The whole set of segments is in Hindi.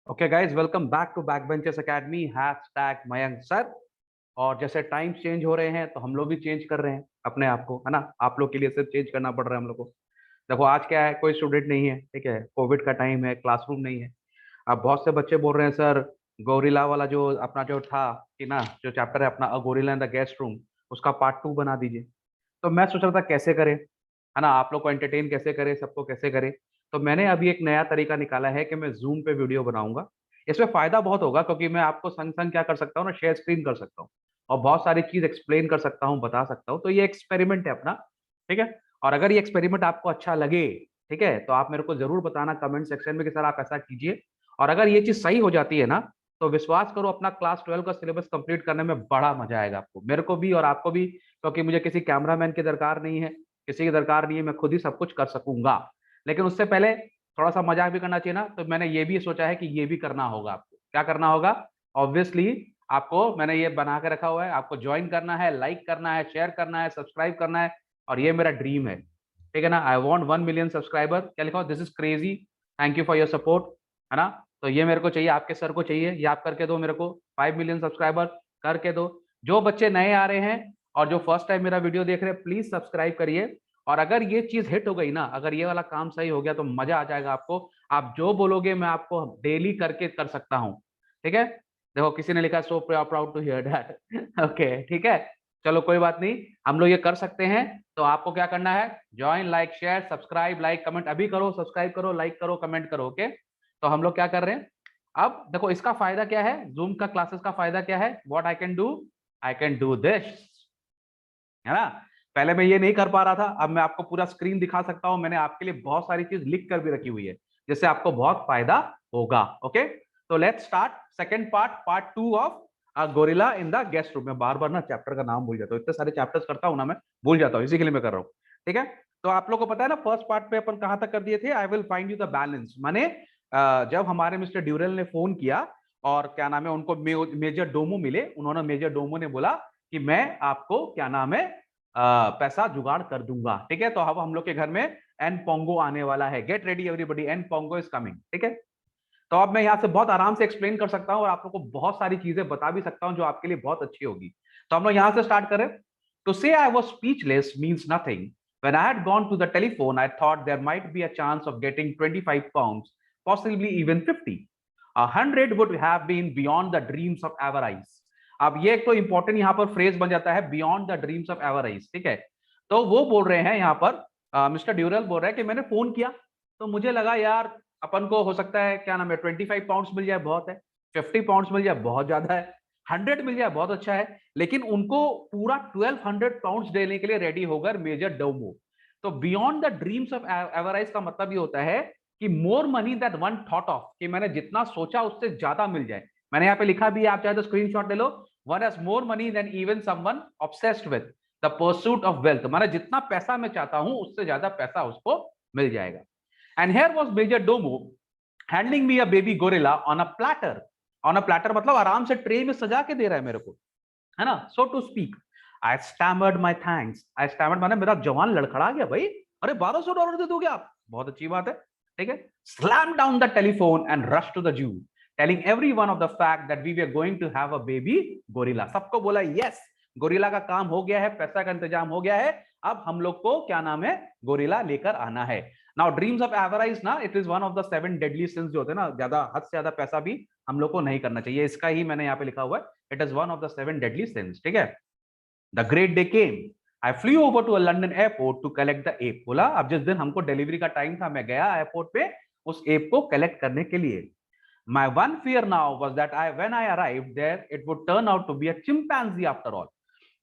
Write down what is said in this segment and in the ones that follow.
Okay guys, welcome back to back benchers academy hashtag Mayank sir. और जैसे टाइम्स चेंज हो रहे हैं तो हम लोग भी चेंज कर रहे हैं अपने आप को, है ना। आप लोग के लिए सिर्फ चेंज करना पड़ रहा है हम लोग को। देखो आज क्या है, कोई स्टूडेंट नहीं है, ठीक है, कोविड का टाइम है, क्लासरूम नहीं है। अब बहुत से बच्चे बोल रहे हैं सर, गोरिल्ला वाला जो अपना जो था कि ना, जो चैप्टर है अपना gorilla in the guest room, उसका पार्ट 2 बना दीजिए। तो मैं सोच रहा था कैसे करें, है ना, आप लोग को एंटरटेन कैसे करें, सबको कैसे करें। तो मैंने अभी एक नया तरीका निकाला है कि मैं जूम पे वीडियो बनाऊंगा। इसमें फायदा बहुत होगा क्योंकि मैं आपको संग संग क्या कर सकता हूँ ना, शेयर स्क्रीन कर सकता हूँ और बहुत सारी चीज एक्सप्लेन कर सकता हूँ, बता सकता हूँ। तो ये एक्सपेरिमेंट है अपना, ठीक है। और अगर ये एक्सपेरिमेंट आपको अच्छा लगे, ठीक है, तो आप मेरे को जरूर बताना कमेंट सेक्शन में कि सर आप ऐसा कीजिए। और अगर ये चीज सही हो जाती है ना, तो विश्वास करो अपना क्लास 12 का सिलेबस कंप्लीट करने में बड़ा मजा आएगा आपको, मेरे को भी और आपको भी। क्योंकि मुझे किसी कैमरामैन की दरकार नहीं है, किसी की दरकार नहीं है, मैं खुद ही सब कुछ कर सकूंगा। लेकिन उससे पहले थोड़ा सा मजाक भी करना चाहिए ना, तो मैंने ये भी सोचा है कि ये भी करना होगा आपको। क्या करना होगा? ऑब्वियसली आपको मैंने ये बना के रखा हुआ है, आपको ज्वाइन करना है, लाइक करना है, शेयर करना है, सब्सक्राइब करना है। और ये मेरा ड्रीम है, ठीक है ना। I want 1 million subscriber. क्या लिखा हो? This is crazy, thank you for your support, है ना। तो ये मेरे को चाहिए, आपके सर को चाहिए, ये आप करके दो मेरे को। 5 मिलियन सब्सक्राइबर करके दो। जो बच्चे नए आ रहे हैं और जो फर्स्ट टाइम मेरा वीडियो देख रहे हैं, प्लीज सब्सक्राइब करिए। और अगर ये चीज हिट हो गई ना, अगर ये वाला काम सही हो गया तो मजा आ जाएगा आपको। आप जो बोलोगे मैं आपको डेली करके कर सकता हूँ, ठीक है। देखो किसी ने लिखा so proud to hear that okay, ठीक है। चलो कोई बात नहीं, हम लोग ये कर सकते हैं। तो आपको क्या करना है? Join, like, share, subscribe, like, comment अभी करो, सब्सक्राइब करो, लाइक करो, कमेंट करो, ओके। तो हम लोग क्या कर रहे हैं अब? देखो इसका फायदा क्या है, जूम का क्लासेस का फायदा क्या है? What I can do this, है ना। पहले मैं ये नहीं कर पा रहा था, अब मैं आपको पूरा स्क्रीन दिखा सकता हूं। मैंने आपके लिए बहुत सारी चीज लिख कर भी रखी हुई है, जिससे आपको बहुत फायदा होगा, ओके। तो let's start second part, part 2 of gorilla in the guest room. मैं बार बार ना चैप्टर का नाम भूल जाता हूँ, इतने सारे चैप्टर्स करता हूँ ना, मैं भूल जाता हूँ, इसी के लिए मैं कर रहा हूँ, ठीक है। तो आप लोग को पता है ना, फर्स्ट पार्ट पे अपन कहां तक कर दिए थे? I will find you the balance. माने जब हमारे मिस्टर ड्यूरेल ने फोन किया और क्या नाम है, उनको मेजर डोमो मिले, उन्होंने मेजर डोमो ने बोला कि मैं आपको क्या नाम है पैसा जुगाड़ कर दूंगा, ठीक है। तो अब हम लोग के घर में एन पोंगो आने वाला है। Get ready everybody, N'Pongo is coming, ठीक है। तो अब मैं यहाँ से बहुत आराम से एक्सप्लेन कर सकता हूँ और आप लोग को बहुत सारी चीजें बता भी सकता हूँ जो आपके लिए बहुत अच्छी होगी। तो हम लोग यहाँ से स्टार्ट करें। टू से I was speechless means nothing. When I had gone to the telephone, I thought there might be a chance of getting 25 pounds, possibly even 50. 100 would have been beyond the dreams of avarice. अब ये एक तो इंपॉर्टेंट यहाँ पर फ्रेज बन जाता है, बियॉन्ड द ड्रीम्स ऑफ एवराइज, ठीक है। तो वो बोल रहे हैं यहाँ पर, मिस्टर ड्यूरल बोल रहे हैं कि मैंने फोन किया तो मुझे लगा यार अपन को हो सकता है क्या नाम है 25 पाउंड्स मिल जाए बहुत है, 50 पाउंड्स मिल जाए बहुत ज्यादा है, 100 मिल जाए बहुत अच्छा है। लेकिन उनको पूरा 1200 पाउंड्स देने के लिए रेडी होकर मेजर डोमो। तो बियॉन्ड द ड्रीम्स ऑफ एवराइज का मतलब ये होता है कि more money that one thought of, कि मैंने जितना सोचा उससे ज्यादा मिल जाए। मैंने यहाँ पे लिखा भी है, आप चाहे तो स्क्रीनशॉट ले लो। One has more money than even someone obsessed with the pursuit of wealth. मैंने जितना पैसा मैं चाहता हूं उससे ज्यादा पैसा उसको मिल जाएगा। And here was Major Domo handling me a baby gorilla on a platter. On a platter मतलब आराम से ट्रे में सजा के दे रहा है मेरे को, है ना, so to speak. I stammered my thanks. I stammered माने मेरा जवान लड़खड़ा गया, भाई अरे $1200 दे दोगे आप, बहुत अच्छी बात है, ठीक है। Slam down the telephone and rush to the zoo, telling every one of the fact that we were going to have a baby gorilla. सबको बोला यस, गोरिल्ला का काम हो गया है, पैसा का इंतजाम हो गया है, अब हम लोग को क्या नाम है, गोरिल्ला लेकर आना है। नाउ ड्रीम्स ऑफ एवराइज ना, it is one of the 7 deadly since जो होते हैं ना, ज्यादा हद से ज्यादा पैसा भी हम लोग को नहीं करना चाहिए, इसका ही मैंने यहाँ पे लिखा हुआ है, it is one of the 7 deadly sins, ठीक है। The great day came. I flew over to London airport to collect the ape. बोला अब जिस दिन हमको डिलीवरी का टाइम था, मैं गया एयरपोर्ट पे उस एप को कलेक्ट करने के लिए। My one fear now was that when I arrived there, it would turn out to be a chimpanzee after all.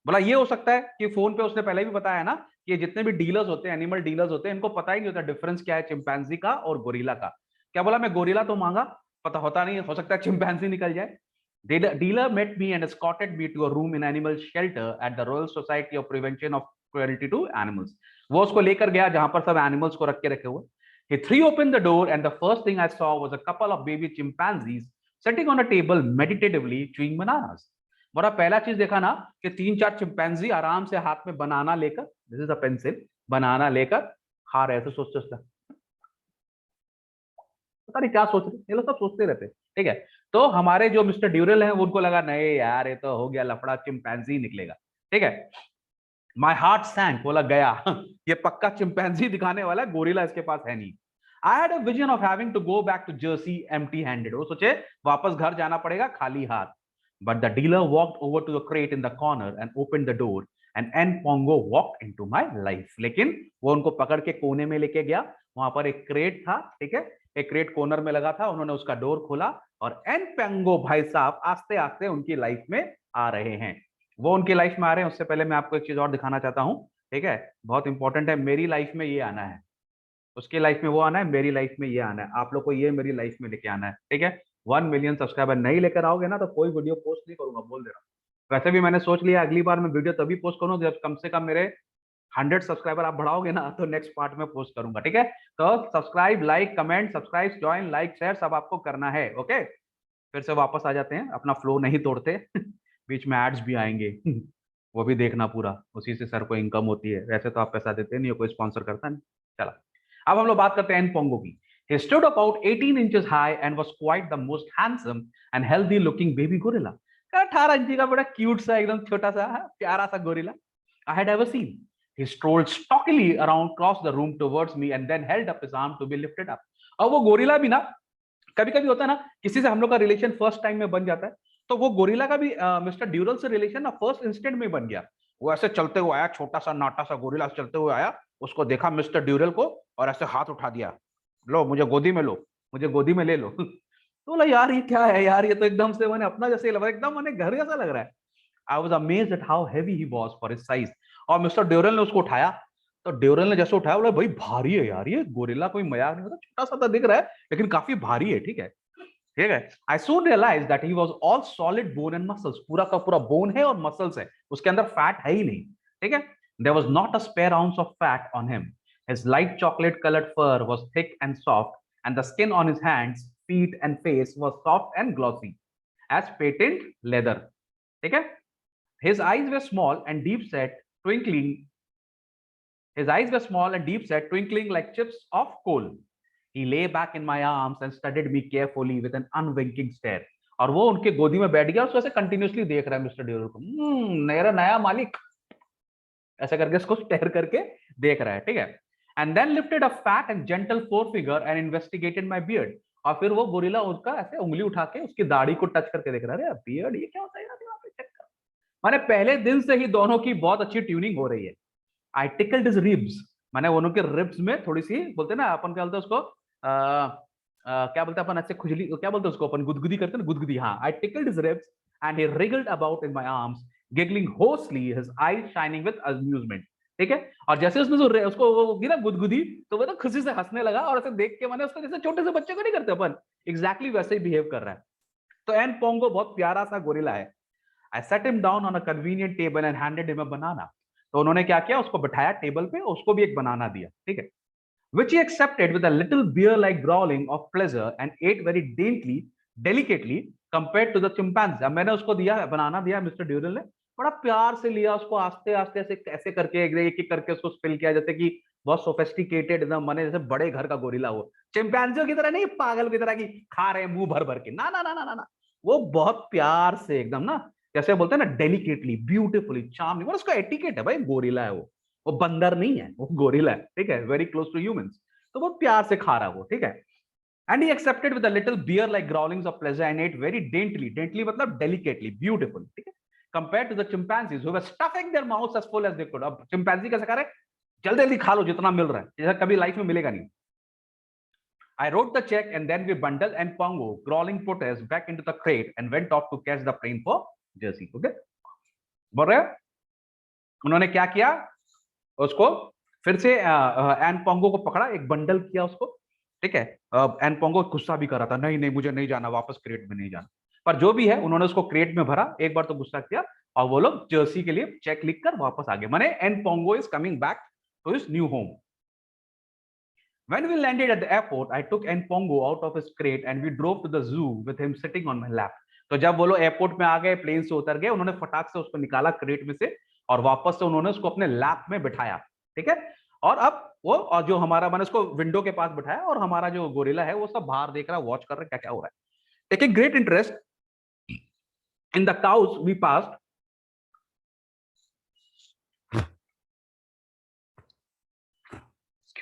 बोला ये हो सकता है कि फोन पे उसने पहले भी बताया ना कि जितने भी डीलर्स होते हैं, एनिमल डीलर्स होते हैं, इनको पता ही नहीं होता डिफरेंस क्या है चिंपैंजी का और गोरिल्ला का। क्या बोला? मैं गोरिल्ला तो मांगा, पता होता नहीं, हो सकता है चिंपैंजी निकल जाए। Dealer met me and escorted me to a room in animal shelter at the Royal Society of Prevention of Cruelty to Animals. वो उसको लेकर गया जहां पर सब एनिमल्स को रख के रखे हुए। He threw open the door and the first thing I saw was a couple of baby chimpanzees sitting on a table meditatively chewing bananas. बड़ा पहला चीज देखा ना कि 3-4 चिंपैंजी आराम से हाथ में बनाना लेकर, दिस इज अ पेंसिल, बनाना लेकर खा रहे थे। सोचते पता नहीं क्या सोच रहे, ये लोग सब सोचते रहते, ठीक है। तो हमारे जो मिस्टर ड्यूरल हैं उनको लगा नहीं यार ये तो हो गया लफड़ा, चिंपैंजी निकलेगा, ठीक है। माई हार्ट सैंक, बोला गया ये पक्का चिंपैंजी दिखाने वाला है, गोरिल्ला इसके पास है नहीं। I had a vision of having to go back to Jersey empty handed, वो सोचे वापस घर जाना पड़ेगा खाली हाथ। But the dealer walked over to the crate in the corner and open the door and N'Pongo walked into my life. लेकिन वो उनको पकड़ के कोने में लेके गया, वहां पर एक क्रेट था, ठीक है, एक क्रेट कॉर्नर में लगा था, उन्होंने उसका डोर खोला और एन पोंगो भाई साहब आस्ते आस्ते उनकी लाइफ में आ रहे हैं। वो उनकी लाइफ में आ रहे हैं, उससे पहले मैं आपको एक चीज और दिखाना चाहता हूँ, ठीक है, बहुत इंपॉर्टेंट है। मेरी लाइफ में ये आना है, उसकी लाइफ में वो आना है, मेरी लाइफ में ये आना है, आप लोग को ये मेरी लाइफ में लेके आना है, ठीक है। 1 मिलियन सब्सक्राइबर नहीं लेकर आओगे ना तो कोई वीडियो पोस्ट नहीं करूंगा, बोल दे रहा हूँ। वैसे भी मैंने सोच लिया अगली बार मैं वीडियो तभी पोस्ट करूंगा जब कम से कम मेरे 100 सब्सक्राइबर आप बढ़ाओगे ना, तो नेक्स्ट पार्ट में पोस्ट करूंगा, ठीक है। तो subscribe, like, comment, subscribe, join, like, share सब आपको करना है, ओके। फिर से वापस आ जाते हैं, अपना फ्लो नहीं तोड़ते बीच में एड्स भी आएंगे वो भी देखना पूरा, उसी से सर को इनकम होती है, वैसे तो आप पैसा देते नहीं हो, कोई स्पॉन्सर करता नहीं। चला, अब हम लोग बात करते हैं पोंगो की। He stood about 18 inches high and was quite the most handsome and healthy looking baby gorilla. 18 इंची का बड़ा क्यूट सा एकदम छोटा सा प्यारा सा gorilla I had ever seen. He strolled stockily around, crossed the room towards me and then held up his arm to be lifted up. और वो गोरिल्ला भी ना, कभी कभी होता है ना किसी से हम लोग का रिलेशन फर्स्ट टाइम में बन जाता है, तो वो गोरिल्ला का भी मिस्टर ड्यूरल से रिलेशन ना फर्स्ट इंस्टेंट में बन गया। वो ऐसे चलते हुए आया, छोटा सा नाटा सा गोरिल्ला चलते हुए आया, उसको देखा मिस्टर ड्यूरल को और ऐसे हाथ उठा दिया, लो मुझे गोदी में लो, मुझे गोदी में ले लो तो बोला यार ये क्या है यार, ये तो एकदम से मैंने अपना जैसे लग रहा है, एकदम मैंने घर जैसा लग रहा है। I was amazed eight how heavy he was for his size. और मिस्टर ड्यूरल ने उसको उठाया, तो ड्यूरल ने जैसे उठाया बोला भाई भारी है यार, ये गोरिल्ला कोई मजाक नहीं होता, छोटा सा तो दिख रहा है लेकिन काफी भारी है, ठीक है, ठीक है। I soon realise that he was all solid bone and muscles, पूरा का पूरा बोन है और मसल्स है, उसके अंदर फैट है ही नहीं, ठीक है। There was not a spare ounce of fat on him. His light chocolate coloured fur was thick and soft and the skin on his hands, feet and face was soft and glossy as patent leather, ठीक है। His eyes were small and deep set, twinkling. His eyes were small and deep set, twinkling like chips of coal. He lay back in my arms and studied me carefully with an unwinking stare. और वो उनके गोदी में बैठ गया और उसको ऐसे कंटिन्यूअसली देख रहा है मिस्टर ड्यूरल को, मेरा नया मालिक, ऐसा करके उसको स्टेयर करके देख रहा है, ठीक है। And then lifted a fat and gentle forefinger and investigated my beard. और फिर वो गोरिल्ला उसका ऐसे उंगली उठा के उसकी दाढ़ी को टच करके देख रहा है, अरे बियर्ड ये क्या होता है यार, यहाँ पे चेक कर। माने पहले दिन से ही दोनों की बहुत अच्छी ट्यूनिंग हो रही है। आई टिकल्ड हिज रिब्स, माने दोनों के रिब्स में थोड़ी सी बोलते ना अपन, क्या बोलते हैं उसको, क्या बोलते हैं अपन ऐसे खुजली, क्या बोलते हैं उसको अपन, गुदगुदी करते हैं ना, गुदगुदी, हाँ। I tickled his ribs and he wriggled about in my arms giggling hoarsely, his eyes shining with amusement, ठीक है। और जैसे उसने उसको वो की ना गुदगुदी, तो वो तो खुशी से हंसने लगा और ऐसे देख के मैंने उसको जैसे छोटे से बच्चे को नहीं करते अपन, एग्जैक्टली वैसे ही बिहेव कर रहा है। तो एन पोंगो बहुत प्यारा सा गोरिल्ला है। I sat him down on a convenient table and handed him a banana. तो उन्होंने क्या किया, उसको बिठाया टेबल पे, उसको भी एक बनाना दिया, ठीक है, which he accepted with a little bear-like growling of pleasure and ate very delicately compared to the chimpanzee. अब मैंने उसको दिया, बनाना दिया मिस्टर ड्यूरल ने, बड़ा प्यार से लिया उसको, आस्ते आस्ते ऐसे ऐसे करके एक एक करके उसको स्पिल किया, जैसे कि बहुत सोफिस्टिकेटेड एकदम, माने जैसे बड़े घर का गोरिल्ला हो, चिंपैंजियों की तरह नहीं, पागल की तरह की खा रहे हैं मुंह भर भर के, ना ना ना ना ना ना, वो बहुत प्यार से एकदम ना, जैसे बोलते हैं ना, डेलिकेटली, ब्यूटीफुली, चार्मिंग, और उसका एटिकेट है भाई, गोरिल्ला है वो बंदर नहीं है, वो गोरिल्ला है, ठीक है, वेरी क्लोज टू ह्यूमंस, तो बहुत प्यार से खा रहा है वो, ठीक है। And he accepted with a little bear-like growlings of pleasure and ate very daintily मतलब delicately, beautiful, ठीक है, compared to the chimpanzees who were stuffing their mouths as full as they could. अब चिंपैंजी कैसे खा रहे, जल्दी जल्दी खा लो जितना मिल रहा है, जैसा कभी लाइफ में मिलेगा नहीं। I wrote the check and then we bundled and Pongo, crawling protest, back into the crate and went off to catch the plane for Jersey. Okay? बोल रहे हैं उन्होंने क्या किया, उसको फिर से एन पोंगो को पकड़ा, एक बंडल किया उसको, ठीक है। एन पोंगो गुस्सा भी कर रहा था, नहीं नहीं मुझे नहीं जाना, वापस क्रेट में नहीं जाना, पर जो भी है उन्होंने उसको क्रेट में भरा, एक बार तो गुस्सा किया और वो लोग जर्सी के लिए चेक लिखकर वापस आ गए, माने N'Pongo is coming back to his new home. When we landed at the airport, I took Npongo out of his crate and we drove to the zoo with him sitting on my lap. तो जब वो लोग एयरपोर्ट में आ गए, प्लेन से उतर गए, उन्होंने फटाक से उसको निकाला क्रेट में से और वापस से उन्होंने उसको अपने लैप में बिठाया, ठीक है। और अब वो, और जो हमारा, मैंने उसको विंडो के पास बिठाया और हमारा जो गोरिल्ला है वो सब बाहर देख रहा है, वॉच कर रहा है क्या क्या हो रहा है, taking great interest in the cows we passed.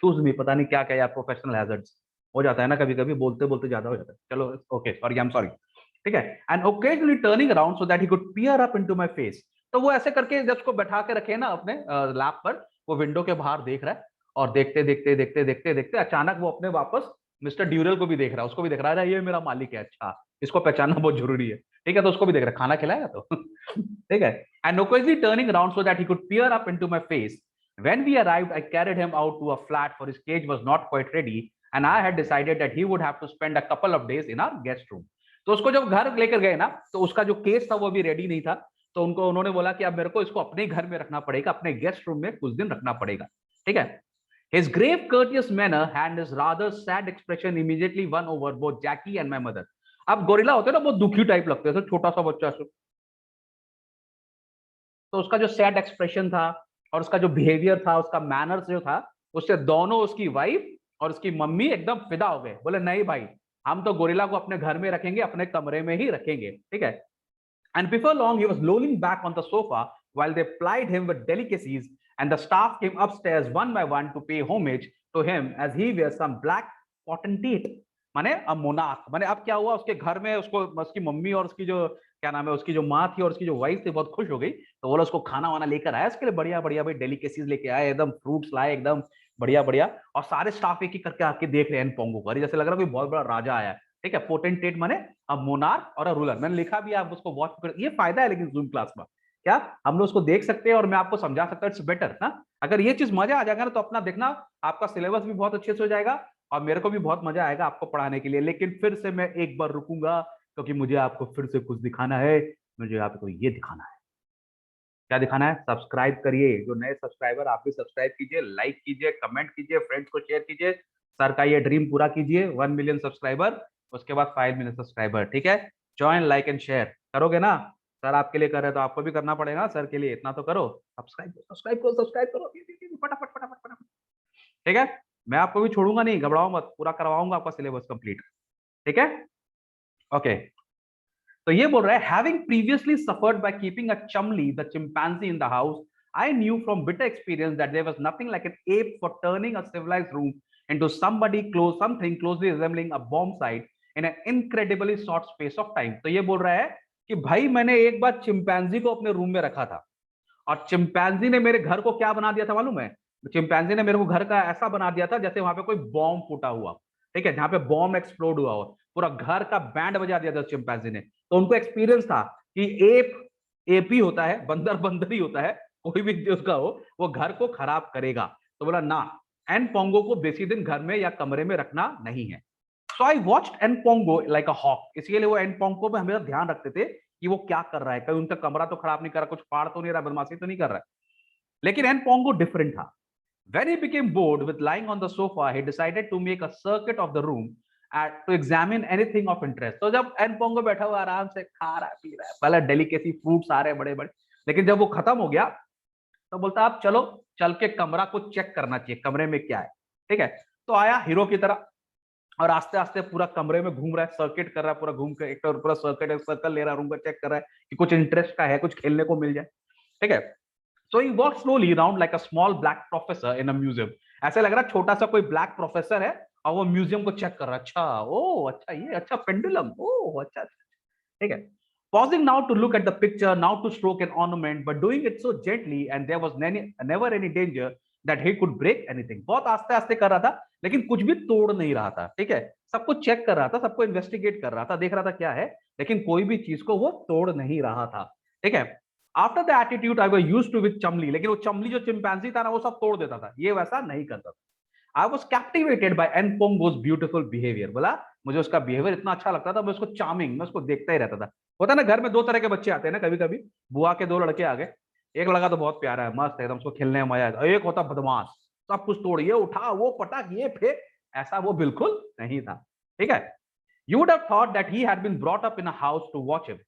Excuse me, पता नहीं क्या क्या यार, प्रोफेशनल हैजर्ड्स हो जाता है ना कभी कभी, बोलते बोलते ज्यादा हो जाता है। चलो okay, sorry, I am sorry. ठीक है। And occasionally turning around so that he could peer up into my face. तो वो ऐसे करके जब उसको बैठा के रखे ना अपने लैप पर, वो विंडो के बाहर देख रहा है, और देखते देखते देखते देखते देखते अचानक वो अपने वापस मिस्टर ड्यूरल को भी देख रहा है, उसको भी देख रहा है, अरे ये मेरा मालिक है, अच्छा इसको पहचानना बहुत जरूरी है। ठीक है, तो उसको भी देख रहा है, खाना खिलाएगा तो ठीक है। And occasionally turning around so that he could peer up into my face. When we arrived, I carried him out to a flat, for his cage was not quite ready, and I had decided that he would have to spend a couple of days in our guest room. तो उसको जब घर लेकर गए ना, तो उसका जो केस था वो भी रेडी नहीं था, तो उनको उन्होंने बोला कि अब मेरे को इसको अपने घर में रखना पड़ेगा, अपने गेस्ट रूम में कुछ दिन रखना पड़ेगा। ठीक है। His grave, courteous manner and his rather sad expression immediately won over both Jackie and my mother. अब गोरिल्ला होते हैं ना, बहुत दुखी टाइप लगते हैं, तो छोटा सा बच्चा से, तो उसका जो सैड एक्सप्रेशन था और उसका जो बिहेवियर था, उसका मैनर्स जो था, उससे दोनों, उसकी वाइफ और उसकी मम्मी एकदम फिदा हो गए। बोले नहीं भाई, हम तो गोरिल्ला को अपने घर में रखेंगे, अपने कमरे में ही रखेंगे। ठीक है। And before long, he was lolling back on the sofa while they plied him with delicacies, and the staff came upstairs one by one to pay homage to him as he was some black potentate, माने अब मोनार्क। माने अब क्या हुआ, उसके घर में उसको, उसकी मम्मी और उसकी जो क्या नाम है, उसकी जो माँ थी और उसकी जो वाइफ थी बहुत खुश हो गई, तो बोला उसको खाना वाना लेकर आया उसके लिए, बढ़िया बढ़िया भाई डेलिकेसीज लेके आए, एकदम फ्रूट्स लाए एकदम बढ़िया बढ़िया। और सारे स्टाफ एक ही करके आके देख रहे हैं पोंगो को, अरे जैसे लग रहा है कोई बहुत बड़ा राजा आया है। ठीक है, पोटेंटेट माने अब मोनार्क और रूलर, मैंने लिखा भी, आप उसको वॉच कर, ये फायदा है लेकिन जूम क्लास में क्या, हम लोग उसको देख सकते हैं और मैं आपको समझा सकता हूँ, इट्स बेटर ना। अगर ये चीज मजा आ जाएगा ना, तो अपना देखना, आपका सिलेबस भी बहुत अच्छे से हो जाएगा और मेरे को भी बहुत मजा आएगा आपको पढ़ाने के लिए। लेकिन फिर से मैं एक बार रुकूंगा, क्योंकि मुझे आपको फिर से कुछ दिखाना है। मुझे आपको ये दिखाना है। क्या दिखाना है? सब्सक्राइब करिए, जो नए सब्सक्राइबर आप भी सब्सक्राइब कीजिए, लाइक कीजिए, कमेंट कीजिए, फ्रेंड्स को शेयर कीजिए। सर का ये ड्रीम पूरा कीजिए, 1 मिलियन सब्सक्राइबर, उसके बाद 5 मिलियन सब्सक्राइबर। ठीक है, ज्वाइन, लाइक एंड शेयर करोगे ना? सर आपके लिए कर रहे, तो आपको भी करना पड़ेगा सर के लिए, इतना तो करो। सब्सक्राइब सब्सक्राइब करो, सब्सक्राइब करो, फटाफट फटाफट फटाफट। ठीक है, मैं आपको भी छोड़ूंगा नहीं, घबराओ मत, पूरा करवाऊंगा आपका सिलेबस कंप्लीट। ठीक है, ओके। तो ये बोल रहा है, having previously suffered by keeping a Chumley the chimpanzee in the house, I knew from bitter experience that there was nothing like an ape for turning a civilised room into something closely resembling a bomb site in an incredibly short space of time। तो ये बोल रहा है कि भाई मैंने एक बार चिंपैंजी को अपने रूम में रखा था, और चिंपैंजी ने मेरे घर को क्या बना दिया था मालूम है? चिंपैंजी ने मेरे को घर का ऐसा बना दिया था जैसे वहां पे कोई बॉम्ब फूटा हुआ। ठीक है, जहां पे बॉम्ब एक्सप्लोड हुआ हो, पूरा घर का बैंड बजा दिया था चिंपैंजी ने। तो उनको एक्सपीरियंस था कि एप एप ही होता है, बंदर बंदर ही होता है, कोई भी उसका हो वो घर को खराब करेगा। तो बोला ना, एन पोंगो को बेसी दिन घर में या कमरे में रखना नहीं है। So I watched N'Pongo like a hawk, इसलिए वो एन पोंगो पे हमेशा ध्यान रखते थे कि वो क्या कर रहा है, कहीं उनका कमरा तो खराब नहीं कर रहा, कुछ फाड़ तो नहीं रहा, बदमाशी तो नहीं कर रहा है। लेकिन एन पोंगो डिफरेंट था। When he became bored with lying on the sofa, he decided to make a circuit of the room to examine anything of interest. तो जब एन पोंगो बैठा हुआ आराम से खा रहा है पी रहा है, पहले डेलिकेसी फ्रूट्स आ रहे बड़े बड़े, लेकिन जब वो खत्म हो गया तो बोलता आप चलो चल के कमरा को चेक करना चाहिए, कमरे में क्या है। ठीक है, तो आया हीरो की तरह और आस्ते आस्ते पूरा कमरे में घूम रहा है, सर्किट कर रहा है, पूरा घूम के एक तो पूरा सर्किट सर्कल ले रहा है, रूम का चेक कर रहा है कि कुछ इंटरेस्ट का है, कुछ खेलने को मिल जाए। ठीक है, so he walked slowly around like a small black professor in a museum। ऐसे लग रहा है छोटा सा कोई ब्लैक प्रोफेसर है और वो म्यूजियम को चेक कर रहा है। अच्छा, ओ अच्छा, ये अच्छा पेंडुलम, ओ अच्छा अच्छा। ठीक है, pausing now to look at the picture, now to stroke an ornament, but doing it so gently and there was never any danger that he could break anything। बहुत आस्ते आस्ते कर रहा था लेकिन कुछ भी तोड़ नहीं रहा था। ठीक है, सबको चेक कर रहा था, सबको इन्वेस्टिगेट कर रहा था, देख रहा था क्या है, लेकिन कोई भी चीज को वो तोड़ नहीं रहा था। ठीक है, after the attitude I was used to with Chumley, लेकिन वो चमली जो चिंपैंजी था ना, वो सब तोड़ देता था, ये वैसा नहीं करता था। I was captivated by N'Pongo's beautiful behaviour. बोला मुझे उसका बिहेवियर इतना अच्छा लगता था, मैं उसको चार्मिंग, मैं उसको देखता ही रहता था। होता ना घर में दो तरह के बच्चे आते हैं ना, कभी कभी बुआ के दो लड़के आ गए, एक लड़का तो बहुत प्यारा है, मस्त है एकदम, उसको खेलने में मजा आता, एक होता बदमाश, सब कुछ तोड़, ये उठा वो पटक ये फेंक, ऐसा वो बिल्कुल नहीं था। ठीक है, you would have thought that he had been brought up in a house to watch him।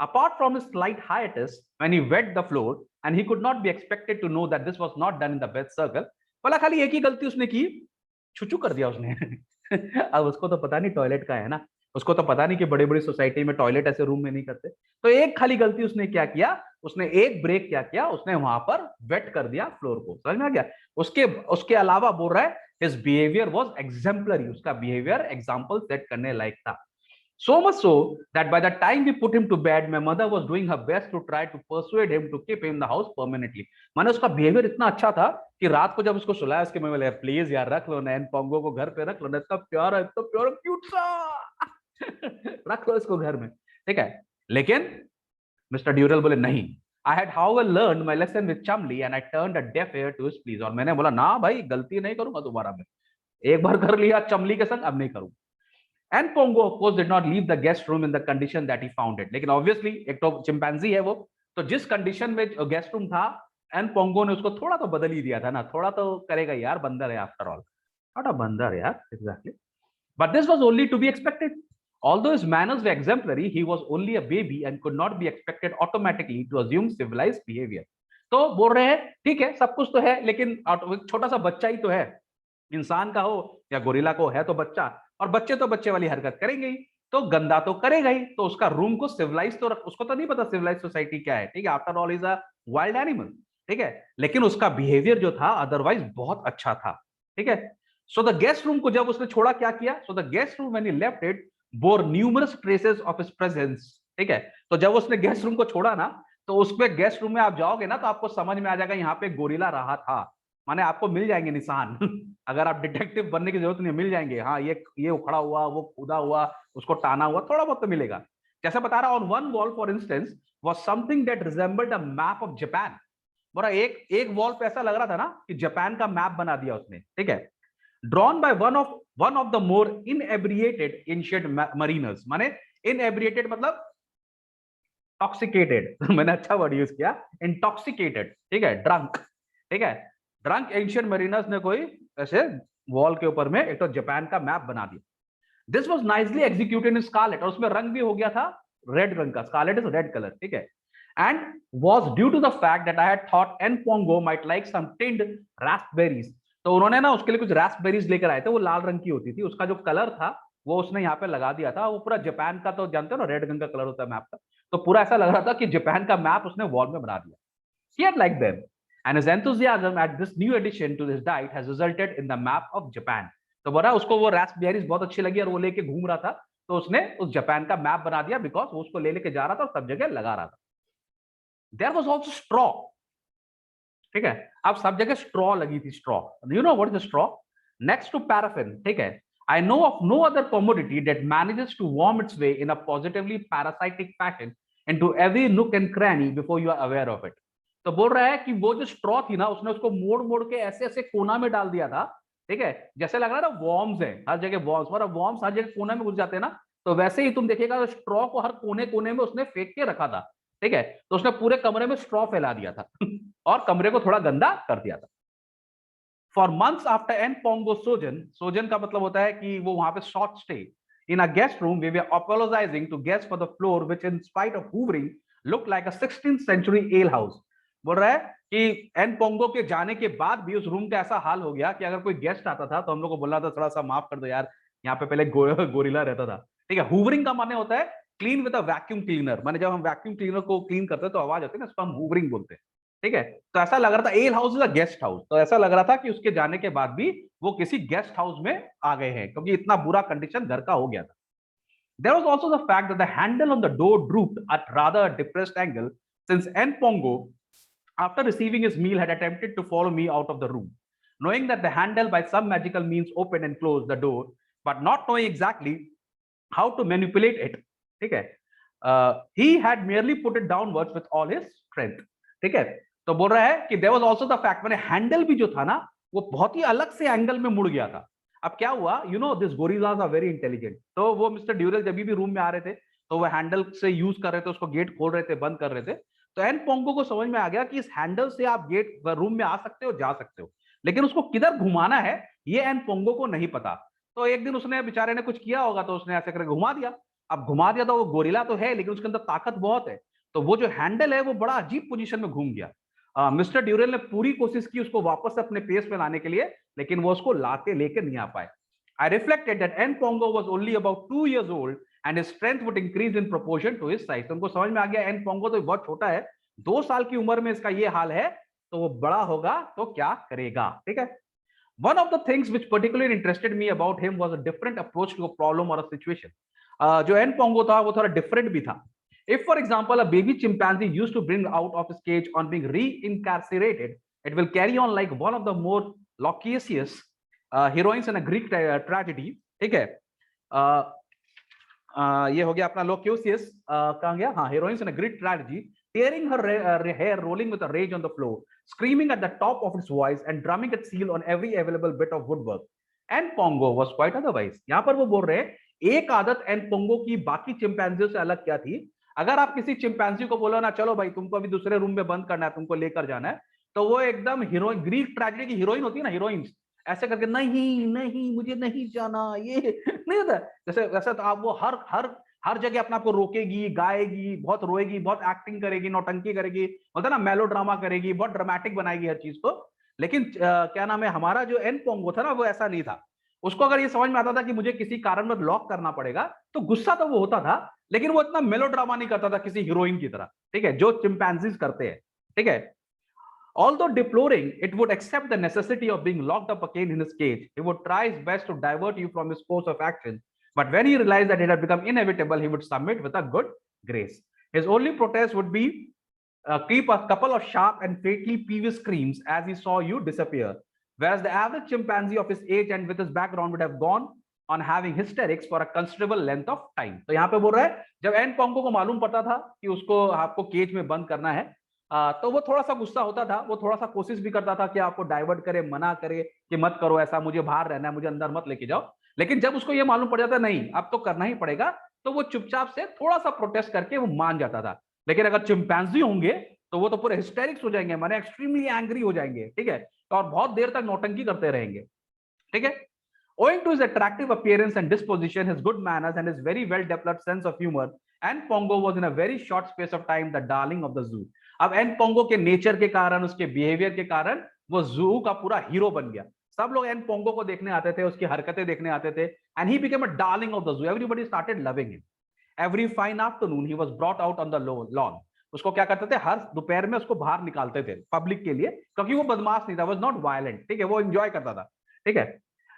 Apart from his slight hiatus when he wet the floor, and he could not be expected to know that this was not done in the best circle। बोला खाली एक ही गलती उसने की, छुचू कर दिया उसने। अब उसको तो पता नहीं टॉयलेट का है ना, उसको तो पता नहीं कि बड़ी बड़ी सोसाइटी में टॉयलेट ऐसे रूम में नहीं करते। तो एक खाली गलती उसने क्या किया, उसने एक ब्रेक क्या किया, उसने वहां पर वेट कर दिया फ्लोर को, समझ में आ गया। उसके उसके अलावा बोल रहा है हिज बिहेवियर वाज एग्जाम्पलरी, उसका बिहेवियर एग्जाम्पल सेट करने लायक था। So much so that by the time we put him to bed, my mother was doing her best to try to persuade him to keep him in the house permanently. माने उसका बिहेवियर इतना अच्छा था कि रात को जब उसको सुलाया, उसके मैं बोले यार प्लीज यार रख लो नैन पोंगो को घर पे रख लो ना, इतना प्यारा है, इतना प्यारा क्यूट सा। रख लो इसको घर में, ठीक है। लेकिन मिस्टर ड्यूरल बोले नहीं, I had however learned my lesson with Chumley and I turned a deaf ear to his pleas. और मैंने बोला ना भाई गलती नहीं करूंगा दोबारा मैं, एक बार कर लिया चमली के संग, अब नहीं करूंगा। And Pongo, of course, did not leave the guest room in the condition that he found it. लेकिन obviously एक तो चिंपैंजी है वो, तो जिस कंडीशन में गेस्ट रूम था, एन पोंगो ने उसको थोड़ा तो बदल ही दिया था ना, थोड़ा तो करेगा यार, बंदर है आफ्टर ऑल, नॉट अ बंदर यार, exactly. But this was only to be expected. Although his manners were exemplary, he was only a baby and could not be expected automatically to assume civilized behavior. तो बोल रहे हैं ठीक है सब कुछ तो है, लेकिन छोटा सा बच्चा ही तो है, इंसान का हो या गोरिल्ला को है तो बच्चा, और बच्चे तो बच्चे वाली हरकत करेंगे ही, तो गंदा तो करेगा ही। तो उसका रूम को सिविलाइज तो उसको तो नहीं पता सिविलाइज सोसाइटी क्या है, ठीक है, after all is a wild animal, ठीक है। लेकिन उसका बिहेवियर जो था अदरवाइज बहुत अच्छा था, ठीक है। सो द गेस्ट रूम को जब उसने छोड़ा क्या किया, so the guest room when he left it bore numerous traces of his presence, ठीक है। तो जब उसने गेस्ट रूम को छोड़ा ना, तो उसमें गेस्ट रूम में आप जाओगे ना तो आपको समझ में आ जाएगा यहाँ पे गोरिल्ला रहा था, माने आपको मिल जाएंगे निशान। अगर आप डिटेक्टिव बनने की जरूरत नहीं, मिल जाएंगे, हाँ ये उखड़ा हुआ, वो कूदा हुआ, उसको टाना हुआ, थोड़ा बहुत तो मिलेगा। जैसे बता रहा, on one wall for instance was something that resembled a map of Japan. बोला एक एक वॉल पे ऐसा लग रहा था ना कि जापान का मैप बना दिया उसने, ठीक है, drawn by one of the more inebriated ancient mariners. माने इनएब्रिएटेड मतलब टॉक्सिकेटेड। मैंने अच्छा वर्ड यूज किया, इंटॉक्सिकेटेड, ठीक है, ड्रंक, ठीक है, ड्रंक एंशिएंट मरीनर्स ने कोई ऐसे वॉल के ऊपर में एक तो जापान का मैप बना दिया। This was nicely executed in scarlet, और उसमें रंग भी हो गया था रेड रंग का, स्कारलेट इज रेड कलर, ठीक है। And was due to the fact that I had thought N'Pongo might like some tinned raspberries. तो उन्होंने ना उसके लिए कुछ रास्पबेरीज लेकर आए थे, वो लाल रंग की होती थी, उसका जो कलर था वो उसने यहाँ पे लगा दिया था, वो पूरा जापान का, तो जानते हो ना रेड रंग का कलर होता है मैप का, तो पूरा ऐसा लग रहा था कि जापान का मैप उसने वॉल में बना दिया। He had liked them, and his enthusiasm at this new addition to his diet has resulted in the map of Japan. तो बोला उसको वो रास्पबेरीज बहुत अच्छी लगी और वो लेके घूम रहा था, तो उसने उस जापान का मैप बना दिया, बिकॉज वो उसको ले लेके जा रहा था और सब जगह लगा रहा था। देयर वाज आल्सो स्ट्रॉ, ठीक है, अब सब जगह स्ट्रॉ लगी थी, straw, you know what is straw, next to paraffin, ठीक है। I know of no other commodity that manages to worm its way in a positively parasitic fashion into every nook and cranny before you are aware of it. तो बोल रहा है कि वो जो स्ट्रॉ थी ना, उसने उसको मोड़ मोड़ के ऐसे ऐसे कोना में डाल दिया था, ठीक है, जैसे लग रहा है ना वॉर्म्स है हर जगह, वॉर्म्स और वॉर्म्स हर जगह कोना में घुस जाते हैं ना, तो वैसे ही तुम देखिएगा स्ट्रॉ को हर कोने कोने में उसने फेंक के रखा था, ठीक है। तो उसने पूरे कमरे में स्ट्रॉ फैला दिया था और कमरे को थोड़ा गंदा कर दिया था। For months after Npongo's sojourn का मतलब होता है कि वो वहां पे short stay in a guest room, we were apologizing to guests for the floor which in spite of hoovering looked like a 16th century ale house। बोल रहा है कि एन पोंगो के जाने के बाद भी उस रूम का ऐसा हाल हो गया कि अगर कोई गेस्ट आता था तो हम लोग को बोलना था थोड़ा सा माफ कर दो यार, यहाँ पे पहले गोरिल्ला रहता था, ठीक है। हुवरिंग का माने होता है clean with a vacuum cleaner, माने जब हम वैक्यूम क्लीनर को क्लीन करते हैं तो आवाज आती है ना, उसको हम हुवरिंग बोलते हैं, ठीक है। तो ऐसा लग रहा था L house is a guest house, तो ऐसा लग रहा था कि उसके जाने के बाद भी वो किसी गेस्ट हाउस में आ गए हैं, क्योंकि इतना बुरा कंडीशन घर का हो गया था। There was also the fact that the handle on the door drooped at rather a depressed angle, since Npongo, after receiving his meal, had attempted to follow me out of the room, knowing that the handle by some magical means opened and closed the door, but not knowing exactly how to manipulate it, ठीक है। He had merely put it downwards with all his strength, ठीक है। तो बोल रहा है कि there was also the fact, मैंने हैंडल भी जो था ना वो बहुत ही अलग से एंगल में मुड़ गया था। अब क्या हुआ, you know this gorillas are very intelligent, तो वो मिस्टर ड्यूरल जब भी रूम में आ रहे थे तो वो हैंडल से यूज कर रहे थे, उसको गेट खोल रहे थे, बंद कर रहे थे। तो एन पोंगो को समझ में आ गया कि इस हैंडल से आप गेट रूम में आ सकते हो, जा सकते हो, लेकिन उसको किधर घुमाना है ये एन पोंगो को नहीं पता। तो एक दिन उसने बेचारे ने कुछ किया होगा, तो उसने ऐसे करके घुमा दिया। अब घुमा दिया तो वो गोरिल्ला तो है लेकिन उसके अंदर ताकत बहुत है, तो वो जो हैंडल है वो बड़ा अजीब पोजीशन में घूम गया। मिस्टर ड्यूरेल ने पूरी कोशिश की उसको वापस अपने पेस पे लाने के लिए, लेकिन वो उसको लाते लेके नहीं आ पाए। I reflected that N'Pongo was only about 2 years old and his strength would increase in proportion to his size. तो उनको समझ में आ गया एन पोंगो तो बहुत छोटा है, 2 साल की उम्र में इसका ये हाल है, तो वो बड़ा होगा तो क्या करेगा, ठीक है। One of the things which particularly interested me about him was a different approach to a problem or a situation. जो एन पोंगो था वो थोड़ा डिफरेंट भी था। If, for example, a baby chimpanzee used to bring out of its cage on being reincarcerated, it will carry on like one of the more loquacious heroines in a Greek tragedy. ठीक है, ये हो गया अपना लोक्यूसियस, कहाँ गया, हाँ, heroines in a Greek tragedy, tearing her hair, rolling with a rage on the floor, screaming at the top of its voice and drumming its heel on every available bit of woodwork. N'Pongo was quite otherwise. यहाँ पर वो बोल रहे हैं एक आदत एन पोंगो की बाकी चिंपैंजियों से अलग क्या थी। अगर आप किसी चिंपैंजी को बोलो ना, चलो भाई तुमको अभी दूसरे रूम में बंद करना है, तुमको लेकर जाना है, तो वो एकदम हीरोइन, ग्रीक ट्रेजेडी की हीरोइन होती है ना, हीरोइंस ऐसे करके, नहीं नहीं मुझे नहीं जाना, ये नहीं होता जैसे वैसे। तो आप वो हर हर हर जगह अपने आप को रोकेगी, गाएगी, बहुत रोएगी, बहुत एक्टिंग करेगी, नौटंकी करेगी, बोलते ना मेलो ड्रामा करेगी, बहुत ड्रामेटिक बनाएगी हर चीज को। लेकिन क्या नाम है, हमारा जो एन पोंगो था ना वो ऐसा नहीं था। उसको अगर ये समझ में आता था कि मुझे किसी कारणवश लॉक करना पड़ेगा, तो गुस्सा तो वो होता था, लेकिन वो इतना मेलो ड्रामा नहीं करता था किसी हीरोइन की तरह, ठीक है, जो चिंपैंजीज करते हैं, ठीक है। Although deploring it would accept the necessity of being locked up again in his cage, he would try his best to divert you from his course of action. But when he realized that it had become inevitable, he would submit with a good grace. His only protest would be keep a couple of sharp and fatally peevish screams as he saw you disappear. Whereas the average chimpanzee of his age and with his background would have gone on having hysterics for a considerable length of time. तो यहाँ पे बोल रहा है जब एन पोंगो को मालूम पड़ता था कि उसको आपको केज में बंद करना है, तो वो थोड़ा सा गुस्सा होता था, वो थोड़ा सा कोशिश भी करता था कि आपको डाइवर्ट करे, मना करे कि मत करो ऐसा, मुझे बाहर रहना है, मुझे अंदर मत लेके जाओ। लेकिन जब उसको ये मालूम पड़ जाता नहीं अब तो करना ही पड़ेगा, तो वो चुपचाप से थोड़ा सा प्रोटेस्ट करके वो मान जाता था। लेकिन अगर चिंपैंजी होंगे तो वो तो पूरे हिस्टेरिक्स हो जाएंगे, माने एक्सट्रीमली एंग्री हो जाएंगे, ठीक है, तो और बहुत देर तक नौटंकी करते रहेंगे, ठीक है। Owing to his attractive appearance and disposition, his good manners, and his very well-developed sense of humor, N. Pongo was in a very short space of time the darling of the zoo. अब एन पोंगो के नेचर के कारण, उसके बिहेवियर के कारण वो जू का पूरा हीरो बन गया। सब लोग एन पोंगो को देखने आते थे, उसकी हरकतें देखने आते थे, and he became a darling of the zoo. Everybody started loving him. Every fine afternoon he was brought out on the lawn. उसको क्या करते थे, हर दोपहर में उसको बाहर निकालते थे पब्लिक के लिए, क्योंकि वो बदमाश नहीं था, वाज नॉट वायलेंट, ठीक है, वो एंजॉय करता था, ठीक है।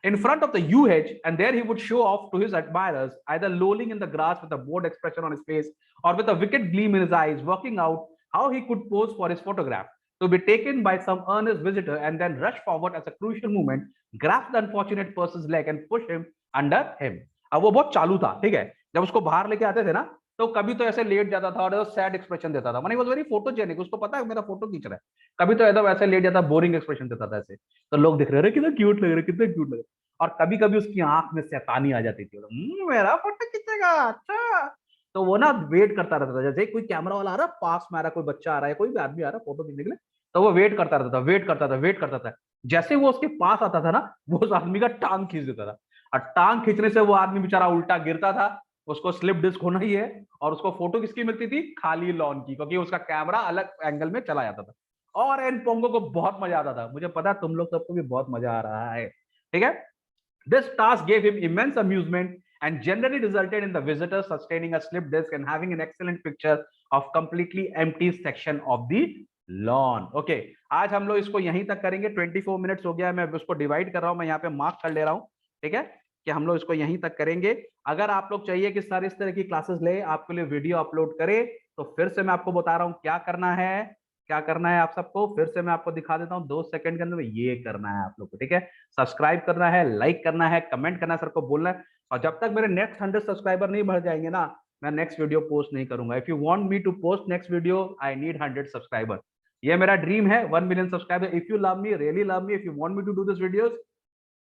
In front of the yew hedge, and there he would show off to his admirers, either lolling in the grass with a bored expression on his face or with a wicked gleam in his eyes, working out how he could pose for his photograph, to be taken by some earnest visitor and then rush forward at a crucial moment, grasp the unfortunate person's leg and push him under him. अब वो बहुत चालू था, ठीक है, जब उसको बाहर लेके आते थे ना, तो कभी तो ऐसे लेट जाता था और सैड एक्सप्रेशन देता था, माने वाज वेरी फोटोजेनिक, उसको पता है मेरा फोटो खींच रहा है, कभी तो एकदम ऐसे लेट जाता, बोरिंग एक्सप्रेशन देता था ऐसे, तो लोग देख रहे कितना क्यूट लग रहा है, कितना क्यूट लग रहा है। और कभी कभी उसकी आंख में शैतानी आ जाती थी, मेरा फोटो खींचेगा, अच्छा, तो वो ना वेट करता रहता था, जैसे कोई कैमरा वाला आ रहा, पास में आ रहा, कोई बच्चा आ रहा है, कोई भी आदमी आ रहा फोटो खींचने के लिए, तो वो वेट करता रहता था, वेट करता था, वेट करता था। जैसे वो उसके पास आता था ना, वो उस आदमी का टांग खींच देता था, और टांग खींचने से वो आदमी बेचारा उल्टा गिरता था, उसको स्लिप डिस्क होना ही है, और उसको फोटो किसकी मिलती थी, खाली लॉन की, क्योंकि उसका कैमरा अलग एंगल में चला जाता था। और एन पोंगो को बहुत मजा आता था, मुझे पता है तुम लोग सबको भी बहुत मजा आ रहा है, ठीक है। This task gave him immense amusement and generally resulted in the visitors sustaining a slip disc and having an excellent picture of completely empty section of the lawn. Okay, आज हम लोग इसको यहीं तक करेंगे, 24 मिनट्स हो गया है, मैं उसको डिवाइड कर रहा हूं, मैं यहाँ पे मार्क कर ले रहा हूं, ठीक है, कि हम लोग इसको यहीं तक करेंगे। अगर आप लोग चाहिए कि सर इस तरह की क्लासेस ले, आपके लिए वीडियो अपलोड करे, तो फिर से मैं आपको बता रहा हूँ क्या करना है, क्या करना है आप सबको, फिर से मैं आपको दिखा देता हूँ 2 सेकंड के अंदर में, ये करना है आप लोग को, ठीक है, सब्सक्राइब करना है, लाइक करना है, कमेंट करना है, सर को बोलना है, और जब तक मेरे नेक्स्ट 100 सब्सक्राइबर नहीं बढ़ जाएंगे ना, मैं नेक्स्ट वीडियो पोस्ट नहीं करूंगा। If you want me to post next video, I need 100 subscriber, ये मेरा ड्रीम है, 1 million subscriber. If you love me, really love me, if you want me to do this videos,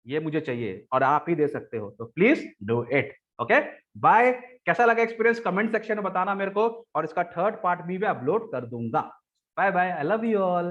ये मुझे चाहिए और आप ही दे सकते हो, तो please do it. Okay, bye. कैसा लगा एक्सपीरियंस कमेंट सेक्शन में बताना मेरे को, और इसका थर्ड पार्ट भी मैं अपलोड कर दूंगा। Bye bye, I love you all.